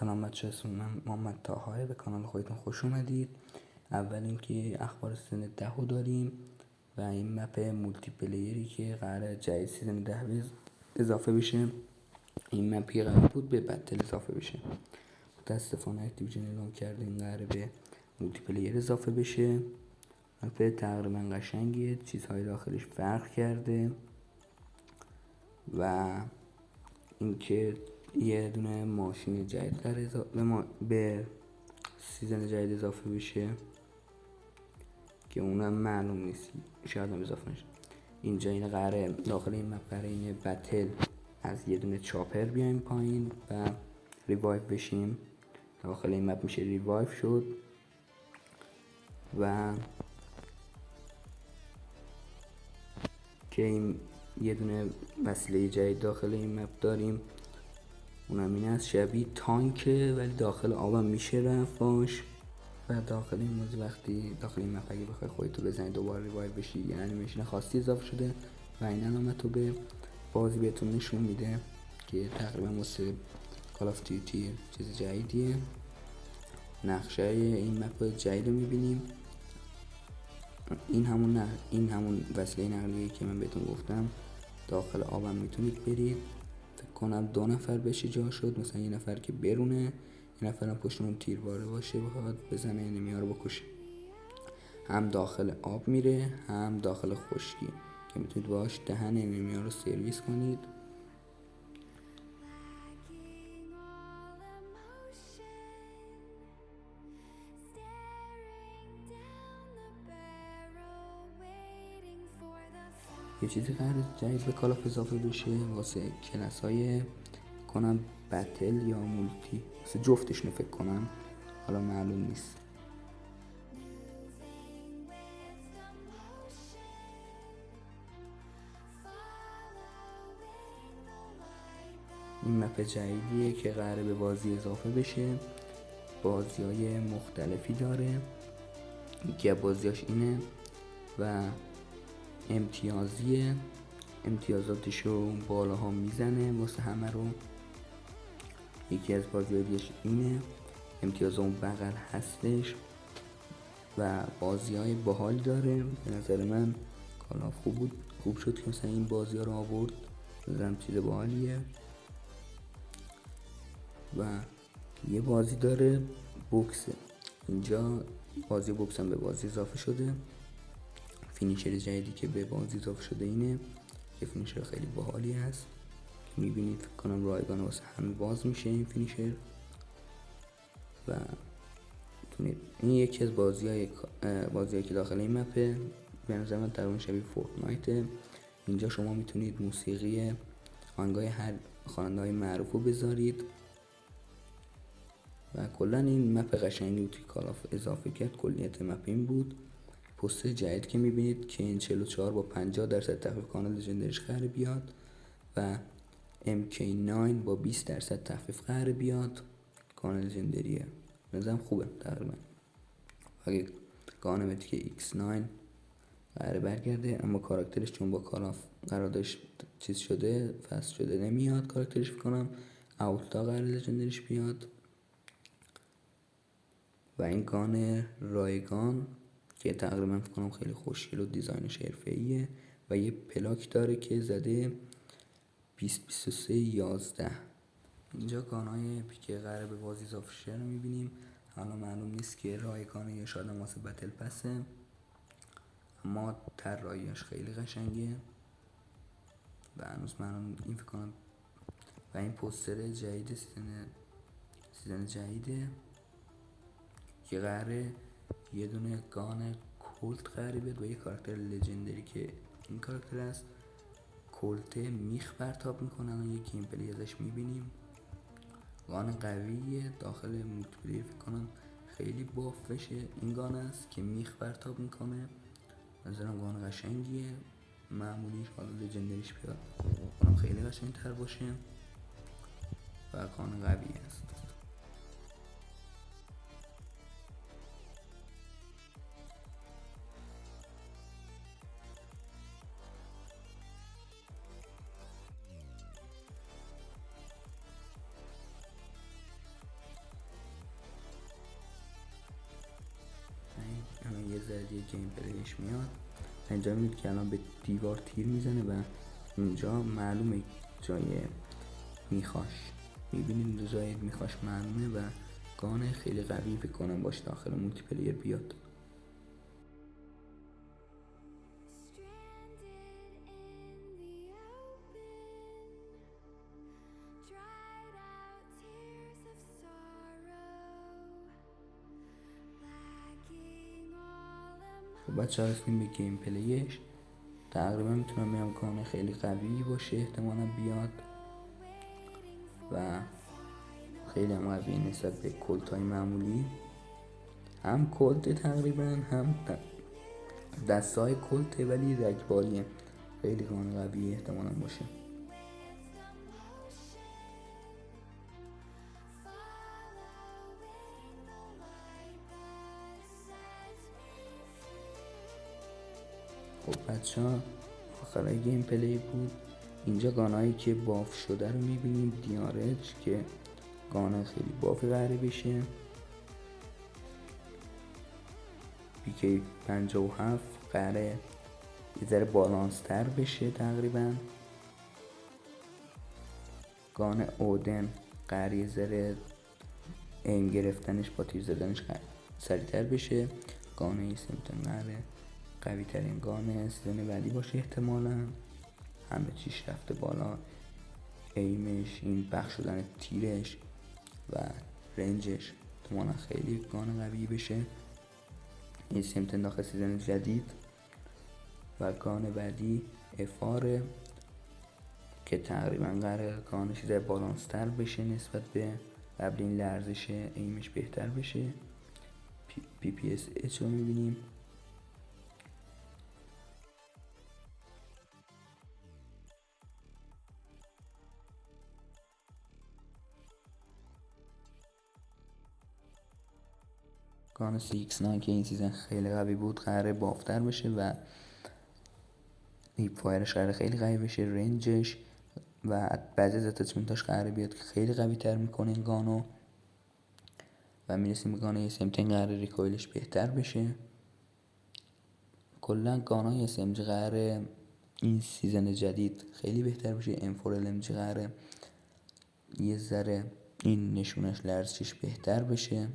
سلام بچه، اسم من محمد طاهره. به کانال خودتون خوش اومدید. اول اینکه اخبار سیزن 10 رو داریم و این مپ مولتی پلیری که قراره جدید سیزن 10 اضافه بشه. این مپی قرار بود به بتل اضافه بشه، متاسفانه اکتیویژن اعلام کرده این قراره به مولتی پلیر اضافه بشه. مپ تقریبا قشنگیه، چیزهای داخلش فرق کرده و اینکه یه دونه ماشین جدید قراره به سیزن جدید اضافه بشه که اونم معلوم نیست، شاید هم اضافه نشه. اینجا این قراره داخل این مپ قراره این بتل از یه دونه چاپر بیایم پایین و ریوایو بشیم. داخل این مپ میشه ریوایو شد و که این یه دونه وسیله جدید داخل این مپ داریم، اونم این از شبیه تانکه ولی داخل آبم میشه رفت باش. و داخل این موزی وقتی داخل این مپ اگه بخوای خودتو بزنی دوباره ریوایو بشی، یه انیمیشن خاصی اضافه شده و این علامت رو به بازی بهتون نشون میده که تقریبا واسه کال آف دیوتی چیز جدیدیه. نقشه این مپ جدید رو میبینیم. این همون وسیله نقلیه که من بهتون گفتم. داخل آبم میتونید برید. فکر کنم 2 نفر بشه جا شد، مثلا یه نفر که برونه، یه نفر هم پشت اون تیرباره باشه بخواد بزنه انیمیا رو بکشه. هم داخل آب میره هم داخل خشکی که میتونید باش دهن انیمیا رو سرویس کنید. یه چیزی قراره جدید به کالاف اضافه بشه واسه کلاس های کنم بتل یا مولتی، واسه جفتشونو فکر کنم، حالا معلوم نیست. این مپ جدیدیه که قراره به بازی اضافه بشه. بازی های مختلفی داره، یکی از بازیاش اینه و امتیازاتشو بالاها میزنه واسه همه رو. یکی از بازی دیگه‌اش اینه، امتیاز اون بغل هستش و بازی های باحال داره. به نظر من کالاف خوب شد که مثلا این بازی ها رو آورد، بزنم چیز باحالیه. و یه بازی داره بوکسه، اینجا بازی بوکس هم به بازی اضافه شده. فینیشر جدیدی که به بازی اضافه شده اینه که فینیشر خیلی باحالی هست که میبینید، فکر کنم رایگان واسه همه باز میشه این فینیشر. و این یکی از بازی‌هایی که داخل این مپه. به نظر من تقریبا شبیه فورتنایت. اینجا شما میتونید موسیقی آهنگای هر خواننده‌های معروف رو بذارید و کلا این مپ قشنگی توی کالاف اضافه کرد. کلیت مپ این بود. پست جدید که میبینید که این 44 با 50% تخفیف کانال لژندریش قراره بیاد و MK9 با 20% تخفیف قراره بیاد. کانال لژندریه بنظرم خوبه تقریبا. اگه گانمتی که X9 قراره برگرده، اما کاراکترش چون با کالاف قراردادش چیز شده فصل شده نمیاد. کاراکترش بکنم اوتا قراره لژندریش بیاد. و این گان رایگان که تقریبا فکر کنم خیلی خوشگل و دیزاینش حرفه‌ایه و یه پلاک داره که زده 2023-11. اینجا گانای پیک قراره به بازی اضافه شه رو میبینیم. حالا معلوم نیست که رایگانه یا شاید واسه بتل پسه، اما طراحیش خیلی قشنگه و هنوز معلوم این فکر کنم. و این پوستر جدید سیزن جدیده که قراره یه دونه گان کولت قراره بیاد و یه کاراکتر لژندری که این کاراکتر است. کولت میخ پرتاب میکنن و یه گیم پلی ازش میبینیم. گان قویه، داخل مولتی پلیر فکر کنم خیلی بافشه. این گان است که میخ پرتاب میکنه. نظرم گان قشنگیه. معمولیش حالا لژندریش بیاد کنم خیلی قشنگ تر باشه و گان قوی است. گیم پلیش میاد. اینجا میبینید که الان به دیوار تیر میزنه و اینجا معلومه جای میخاش، میبینید اینجا جای میخاش معلومه و گان خیلی قوی فکر کنم باشه داخل مولتی پلیر بیاد. خب بچه ها رسیدیم به گیم پلیش. تقریبا میتونم بگم گان خیلی قوی باشه احتمالا بیاد و خیلی هم قوی نسبت به کلت های معمولی، هم کلت تقریبا هم دسته های کلته ولی رگباریه، خیلی گان قوی احتمالا باشه. خب بچه ها آخرای گیم پلی بود. اینجا گانایی که باف شده رو میبینیم. دیارج که گانه خیلی بافی قراره بشه. پیکی 57 قراره یه ذره بالانس تر بشه تقریبا. گان اودن قراره یه ذره ایم گرفتنش با تیر زدنش سریعتر بشه. گانه سیمتون قراره قوی ترین گانه سیزن بعدی باشه احتمالا، همه چیش رفته بالا، ایمش، این بخش شدن تیرش و رنجش احتمالا خیلی گان قوی بشه. این سیمتن داخل سیزن جدید و گان بعدی افاره که تقریبا قراره گانش در بالانس تر بشه نسبت به قبل، این لرزش ایمش بهتر بشه. پی پی اس اچ رو میبینیم. گان CX9 که این سیزن خیلی قوی بود قراره بافتر بشه و هیپ فایرش قراره خیلی قوی بشه، رنجش و بعضی از اتچمنتاش قراره بیاد که خیلی قوی تر میکنه این گانو و میرسیم به گان SMT قراره ریکویلش بهتر بشه. کلا گانای SMG قراره این سیزن جدید خیلی بهتر بشه. M4 LMG قراره یه ذره این نشونش لرزشش بهتر بشه